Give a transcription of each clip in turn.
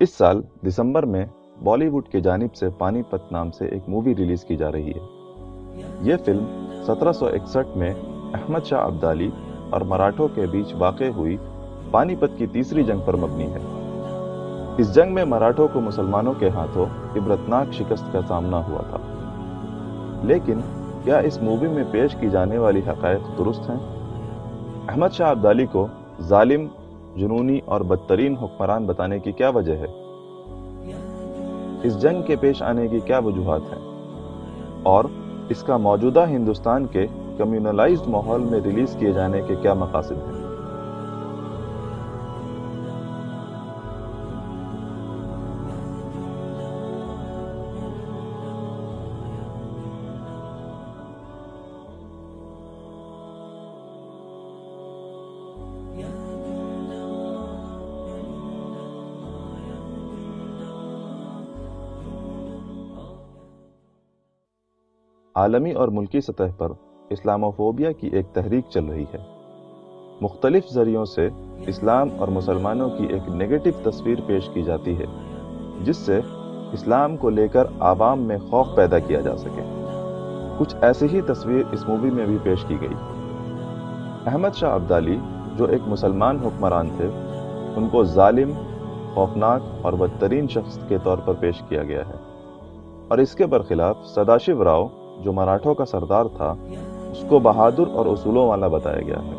اس سال دسمبر میں بالی ووڈ کی جانب سے پانی پت نام سے ایک مووی ریلیز کی جا رہی ہے۔ یہ فلم 1761 میں احمد شاہ ابدالی اور مراٹھوں کے بیچ واقع ہوئی پانی پت کی تیسری جنگ پر مبنی ہے۔ اس جنگ میں مراٹھوں کو مسلمانوں کے ہاتھوں عبرتناک شکست کا سامنا ہوا تھا۔ لیکن کیا اس مووی میں پیش کی جانے والی حقائق درست ہیں؟ احمد شاہ ابدالی کو ظالم، جنونی اور بدترین حکمران بتانے کی کیا وجہ ہے؟ اس جنگ کے پیش آنے کی کیا وجوہات ہیں؟ اور اس کا موجودہ ہندوستان کے کمیونلائزڈ ماحول میں ریلیز کیے جانے کے کیا مقاصد ہیں؟ عالمی اور ملکی سطح پر اسلاموفوبیا کی ایک تحریک چل رہی ہے۔ مختلف ذریعوں سے اسلام اور مسلمانوں کی ایک نیگیٹو تصویر پیش کی جاتی ہے، جس سے اسلام کو لے کر عوام میں خوف پیدا کیا جا سکے۔ کچھ ایسی ہی تصویر اس مووی میں بھی پیش کی گئی۔ احمد شاہ ابدالی جو ایک مسلمان حکمران تھے، ان کو ظالم، خوفناک اور بدترین شخص کے طور پر پیش کیا گیا ہے، اور اس کے برخلاف سداشیو راؤ جو مراٹھوں کا سردار تھا، اس کو بہادر اور اصولوں والا بتایا گیا ہے۔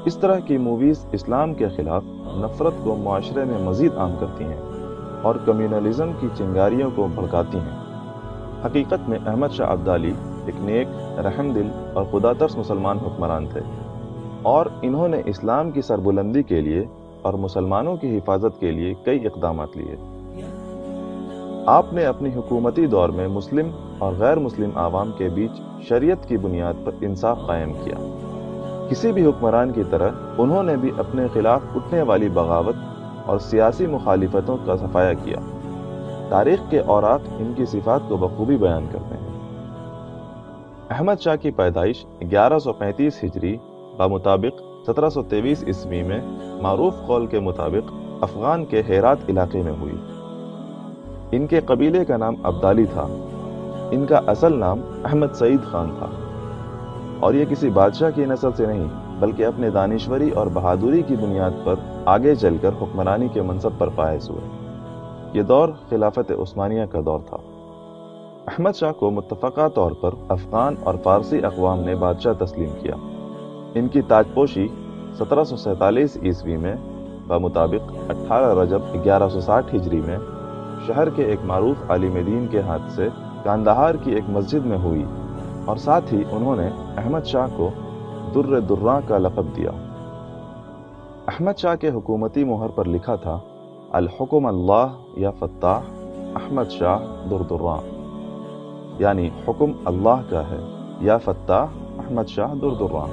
اس طرح کی موویز اسلام کے خلاف نفرت کو معاشرے میں مزید عام کرتی ہیں اور کمیونلزم کی چنگاریوں کو بھڑکاتی ہیں۔ حقیقت میں احمد شاہ ابدالی ایک نیک، رحم دل اور خدا ترس مسلمان حکمران تھے، اور انہوں نے اسلام کی سربلندی کے لیے اور مسلمانوں کی حفاظت کے لیے کئی اقدامات لیے۔ آپ نے اپنی حکومتی دور میں مسلم اور غیر مسلم عوام کے بیچ شریعت کی بنیاد پر انصاف قائم کیا۔ کسی بھی حکمران کی طرح انہوں نے بھی اپنے خلاف اٹھنے والی بغاوت اور سیاسی مخالفتوں کا صفایا کیا۔ تاریخ کے اوراق ان کی صفات کو بخوبی بیان کرتے ہیں۔ احمد شاہ کی پیدائش 1135 ہجری بمطابق 1723 عیسوی میں معروف قول کے مطابق افغان کے ہیرات علاقے میں ہوئی۔ ان کے قبیلے کا نام ابدالی تھا۔ ان کا اصل نام احمد سعید خان تھا، اور یہ کسی بادشاہ کی نسل سے نہیں بلکہ اپنے دانشوری اور بہادری کی بنیاد پر آگے چل کر حکمرانی کے منصب پر فائز ہوئے۔ یہ دور خلافت عثمانیہ کا دور تھا۔ احمد شاہ کو متفقہ طور پر افغان اور فارسی اقوام نے بادشاہ تسلیم کیا۔ ان کی تاجپوشی 1747 عیسوی میں بمطابق 18 رجب 1160 ہجری میں شہر کے ایک معروف عالم دین کے ہاتھ سے کاندہار کی ایک مسجد میں ہوئی، اور ساتھ ہی انہوں نے احمد شاہ کو در دراں کا لقب دیا۔ احمد شاہ کے حکومتی مہر پر لکھا تھا، الحکم اللہ یا فتاح احمد شاہ در دراں، یعنی حکم اللہ کا ہے یا فتاح احمد شاہ در دراں۔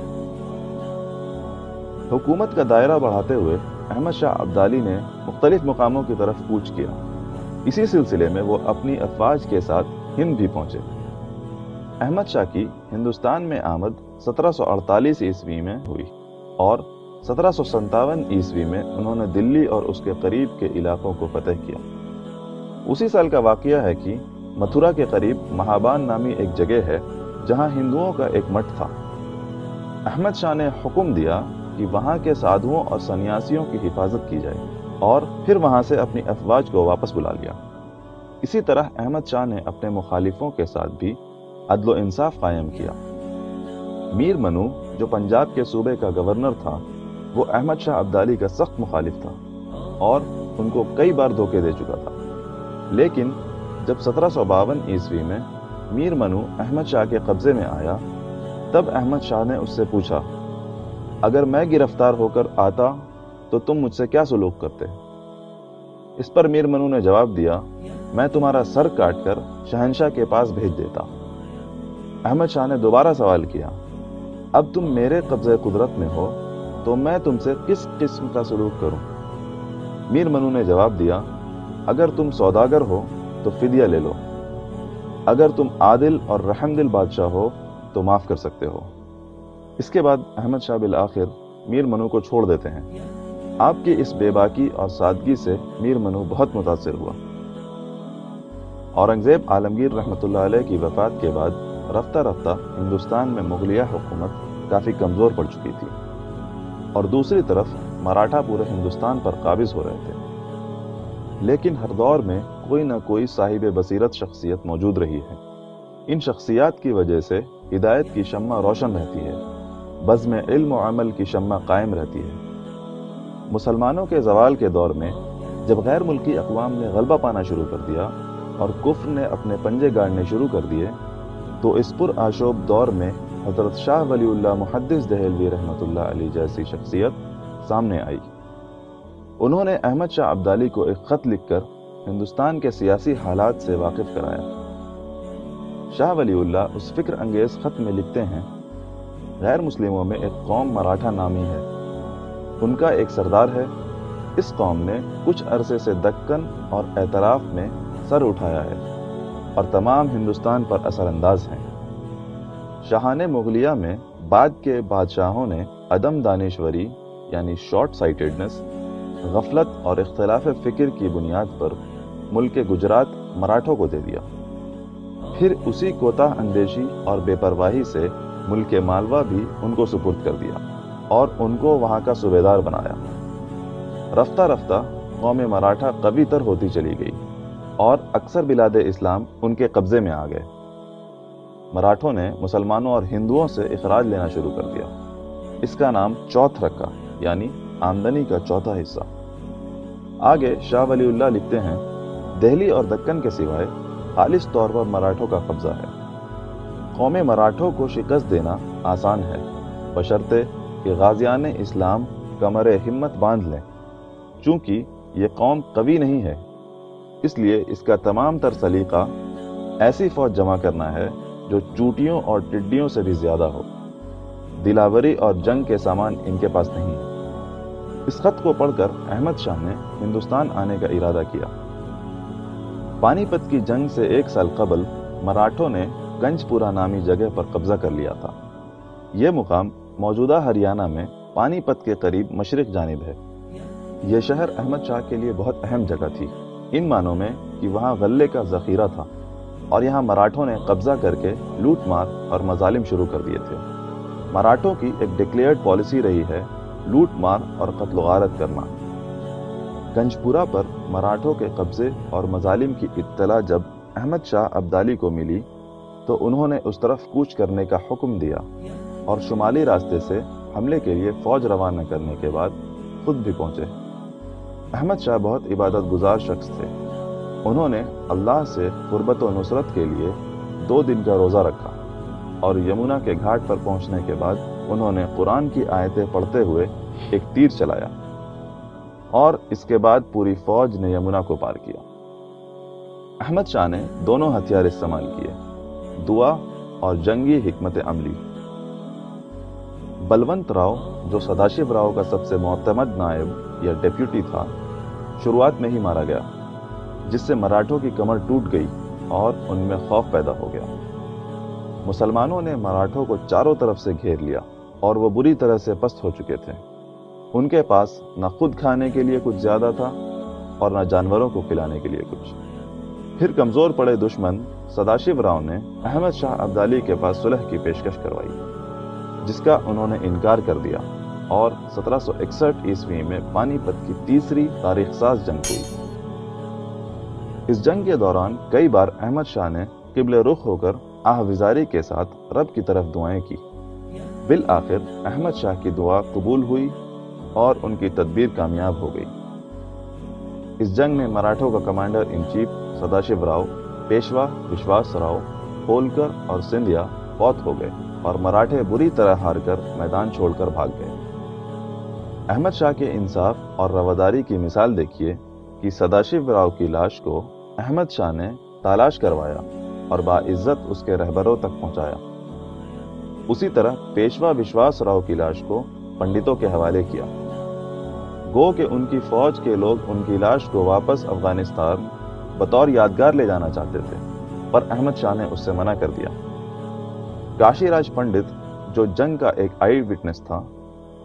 حکومت کا دائرہ بڑھاتے ہوئے احمد شاہ ابدالی نے مختلف مقاموں کی طرف کوچ کیا۔ اسی سلسلے میں وہ اپنی افواج کے ساتھ ہند بھی پہنچے۔ احمد شاہ کی ہندوستان میں آمد 1748 عیسوی میں ہوئی، اور 1757 عیسوی میں انہوں نے دلی اور اس کے قریب کے علاقوں کو فتح کیا۔ اسی سال کا واقعہ ہے کہ متھرا کے قریب مہابان نامی ایک جگہ ہے جہاں ہندوؤں کا ایک مٹھ تھا۔ احمد شاہ نے حکم دیا کہ وہاں کے سادھوؤں اور سنیاسیوں کی حفاظت کی جائے، اور پھر وہاں سے اپنی افواج کو واپس بلا لیا۔ اسی طرح احمد شاہ نے اپنے مخالفوں کے ساتھ بھی عدل و انصاف قائم کیا۔ میر منو جو پنجاب کے صوبے کا گورنر تھا، وہ احمد شاہ ابدالی کا سخت مخالف تھا اور ان کو کئی بار دھوکے دے چکا تھا۔ لیکن جب 1752 عیسوی میں میر منو احمد شاہ کے قبضے میں آیا، تب احمد شاہ نے اس سے پوچھا، اگر میں گرفتار ہو کر آتا تو تم مجھ سے کیا سلوک کرتے؟ اس پر میر منو نے جواب دیا، میں تمہارا سر کاٹ کر شہنشاہ کے پاس بھیج دیتا۔ احمد شاہ نے دوبارہ سوال کیا، اب تم میرے قبضہ قدرت میں ہو تو میں تم سے کس قسم کا سلوک کروں؟ میر منو نے جواب دیا، اگر تم سوداگر ہو تو فدیہ لے لو، اگر تم عادل اور رحم دل بادشاہ ہو تو معاف کر سکتے ہو۔ اس کے بعد احمد شاہ بالآخر میر منو کو چھوڑ دیتے ہیں۔ آپ کی اس بے باکی اور سادگی سے میر منو بہت متاثر ہوا۔ اورنگزیب عالمگیر رحمۃ اللہ علیہ کی وفات کے بعد رفتہ رفتہ ہندوستان میں مغلیہ حکومت کافی کمزور پڑ چکی تھی، اور دوسری طرف مراٹھا پورے ہندوستان پر قابض ہو رہے تھے۔ لیکن ہر دور میں کوئی نہ کوئی صاحب بصیرت شخصیت موجود رہی ہے۔ ان شخصیات کی وجہ سے ہدایت کی شمع روشن رہتی ہے، بزم علم و عمل کی شمع قائم رہتی ہے۔ مسلمانوں کے زوال کے دور میں جب غیر ملکی اقوام نے غلبہ پانا شروع کر دیا اور کفر نے اپنے پنجے گاڑنے شروع کر دیے، تو اس پر آشوب دور میں حضرت شاہ ولی اللہ محدث دہلوی رحمۃ اللہ علیہ جیسی شخصیت سامنے آئی۔ انہوں نے احمد شاہ ابدالی کو ایک خط لکھ کر ہندوستان کے سیاسی حالات سے واقف کرایا۔ شاہ ولی اللہ اس فکر انگیز خط میں لکھتے ہیں، غیر مسلموں میں ایک قوم مراٹھا نامی ہے، ان کا ایک سردار ہے۔ اس قوم نے کچھ عرصے سے دکن اور اعتراف میں سر اٹھایا ہے اور تمام ہندوستان پر اثر انداز ہیں۔ شاہان مغلیہ میں بعد کے بادشاہوں نے عدم دانشوری یعنی شارٹ سائٹڈنس، غفلت اور اختلاف فکر کی بنیاد پر ملک گجرات مراٹھوں کو دے دیا، پھر اسی کوتاہ اندیشی اور بے پرواہی سے ملک مالوا بھی ان کو سپرد کر دیا اور ان کو وہاں کا صوبیدار بنایا۔ رفتہ رفتہ قوم مراٹھا قوی تر ہوتی چلی گئی اور اکثر بلاد اسلام ان کے قبضے میں آ گئے۔ مراٹھوں نے مسلمانوں اور ہندوؤں سے اخراج لینا شروع کر دیا۔ اس کا نام چوتھ رکھا، یعنی آمدنی کا چوتھا حصہ۔ آگے شاہ ولی اللہ لکھتے ہیں، دہلی اور دکن کے سوائے خالص طور پر مراٹھوں کا قبضہ ہے۔ قوم مراٹھوں کو شکست دینا آسان ہے، بشرطے کہ غازیان اسلام کمر ہمت باندھ لیں۔ چونکہ یہ قوم قوی نہیں ہے، اس لیے اس کا تمام تر سلیقہ ایسی فوج جمع کرنا ہے جو چوٹیوں اور ٹڈیوں سے بھی زیادہ ہو۔ دلاوری اور جنگ کے سامان ان کے پاس نہیں ہے۔ اس خط کو پڑھ کر احمد شاہ نے ہندوستان آنے کا ارادہ کیا۔ پانی پت کی جنگ سے 1 سال قبل مراٹھوں نے گنج پورہ نامی جگہ پر قبضہ کر لیا تھا۔ یہ مقام موجودہ ہریانہ میں پانی پت کے قریب مشرق جانب ہے۔ یہ شہر احمد شاہ کے لیے بہت اہم جگہ تھی، ان معنوں میں کہ وہاں غلے کا ذخیرہ تھا اور یہاں مراٹھوں نے قبضہ کر کے لوٹ مار اور مظالم شروع کر دیے تھے۔ مراٹھوں کی ایک ڈکلیئرڈ پالیسی رہی ہے لوٹ مار اور قتل و غارت کرنا۔ گنج پورہ پر مراٹھوں کے قبضے اور مظالم کی اطلاع جب احمد شاہ ابدالی کو ملی تو انہوں نے اس طرف کوچ کرنے کا حکم دیا اور شمالی راستے سے حملے کے لیے فوج روانہ کرنے کے بعد خود بھی پہنچے۔ احمد شاہ بہت عبادت گزار شخص تھے۔ انہوں نے اللہ سے قربت و نصرت کے لیے 2 دن کا روزہ رکھا اور یمنا کے گھاٹ پر پہنچنے کے بعد انہوں نے قرآن کی آیتیں پڑھتے ہوئے ایک تیر چلایا اور اس کے بعد پوری فوج نے یمنا کو پار کیا۔ احمد شاہ نے دونوں ہتھیار استعمال کیے، دعا اور جنگی حکمت عملی۔ بلونت راؤ جو سداشیو راؤ کا سب سے معتمد نائب یا ڈیپیوٹی تھا، شروعات میں ہی مارا گیا، جس سے مراٹھوں کی کمر ٹوٹ گئی اور ان میں خوف پیدا ہو گیا۔ مسلمانوں نے مراٹھوں کو چاروں طرف سے گھیر لیا اور وہ بری طرح سے پست ہو چکے تھے۔ ان کے پاس نہ خود کھانے کے لیے کچھ زیادہ تھا اور نہ جانوروں کو کھلانے کے لیے کچھ۔ پھر کمزور پڑے دشمن سداشیو راؤ نے احمد شاہ ابدالی کے پاس صلح کی پیشکش کروائی، جس کا انہوں نے انکار کر دیا اور 1761 عیسوی میں پانی پت کی تیسری تاریخ ساز جنگ ہوئی۔ اس جنگ کے دوران کئی بار احمد شاہ نے قبلہ رخ ہو کر آہوزاری کے ساتھ رب کی طرف دعائیں کی۔ بالآخر احمد شاہ کی دعا قبول ہوئی اور ان کی تدبیر کامیاب ہو گئی۔ اس جنگ میں مراٹھوں کا commander in chief Sadashiva Rao, پیشوا وشواس راؤ، ہولکر اور سندھیا فوت ہو گئے اور مراٹھے بری طرح ہار کر میدان چھوڑ کر بھاگ گئے۔ احمد شاہ کے انصاف اور رواداری کی مثال دیکھیے کہ سداشیو راؤ کی لاش کو احمد شاہ نے تالاش کروایا اور باعزت اس کے رہبروں تک پہنچایا۔ اسی طرح پیشوا وشواس راؤ کی لاش کو پنڈتوں کے حوالے کیا۔ گو کہ ان کی فوج کے لوگ ان کی لاش کو واپس افغانستان بطور یادگار لے جانا چاہتے تھے، پر احمد شاہ نے اس سے منع کر دیا۔ کاشی راج پنڈت جو جنگ کا ایک آئی وٹنس تھا،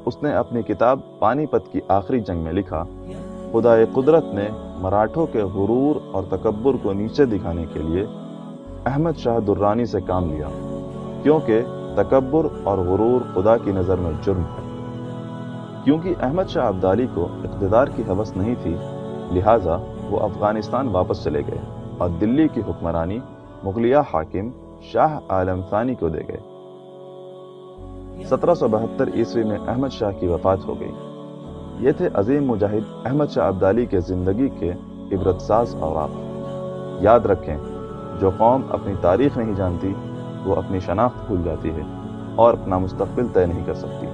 اس نے اپنی کتاب پانی پت کی آخری جنگ میں لکھا، خدائے قدرت نے مراٹھوں کے غرور اور تکبر کو نیچے دکھانے کے لیے احمد شاہ درانی سے کام لیا، کیونکہ تکبر اور غرور خدا کی نظر میں جرم ہے۔ کیونکہ احمد شاہ ابدالی کو اقتدار کی ہوس نہیں تھی، لہٰذا وہ افغانستان واپس چلے گئے اور دلی کی حکمرانی مغلیہ حاکم شاہ عالم ثانی کو دے گئے۔ 1772 عیسوی میں احمد شاہ کی وفات ہو گئی۔ یہ تھے عظیم مجاہد احمد شاہ ابدالی کے زندگی کے عبرت ساز اوراق۔ یاد رکھیں، جو قوم اپنی تاریخ نہیں جانتی وہ اپنی شناخت بھول جاتی ہے اور اپنا مستقبل طے نہیں کر سکتی۔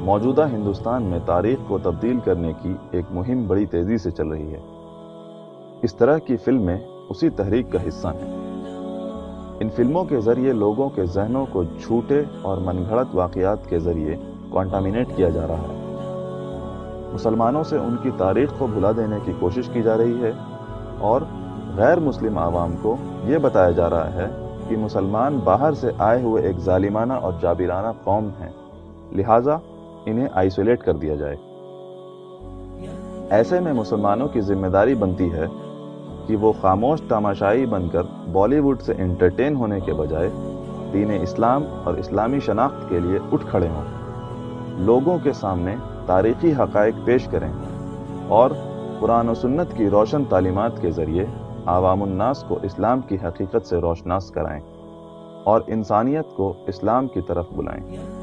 موجودہ ہندوستان میں تاریخ کو تبدیل کرنے کی ایک مہم بڑی تیزی سے چل رہی ہے۔ اس طرح کی فلمیں اسی تحریک کا حصہ ہیں۔ ان فلموں کے ذریعے لوگوں کے ذہنوں کو جھوٹے اور من گھڑت واقعات کے ذریعے کانٹامینیٹ کیا جا رہا ہے۔ مسلمانوں سے ان کی تاریخ کو بھلا دینے کی کوشش کی جا رہی ہے اور غیر مسلم عوام کو یہ بتایا جا رہا ہے کہ مسلمان باہر سے آئے ہوئے ایک ظالمانہ اور جابرانہ قوم ہیں، لہٰذا انہیں آئسولیٹ کر دیا جائے۔ ایسے میں مسلمانوں کی ذمہ داری بنتی ہے کہ وہ خاموش تماشائی بن کر بالی ووڈ سے انٹرٹین ہونے کے بجائے دین اسلام اور اسلامی شناخت کے لیے اٹھ کھڑے ہوں، لوگوں کے سامنے تاریخی حقائق پیش کریں اور قرآن و سنت کی روشن تعلیمات کے ذریعے عوام الناس کو اسلام کی حقیقت سے روشناس کرائیں اور انسانیت کو اسلام کی طرف بلائیں۔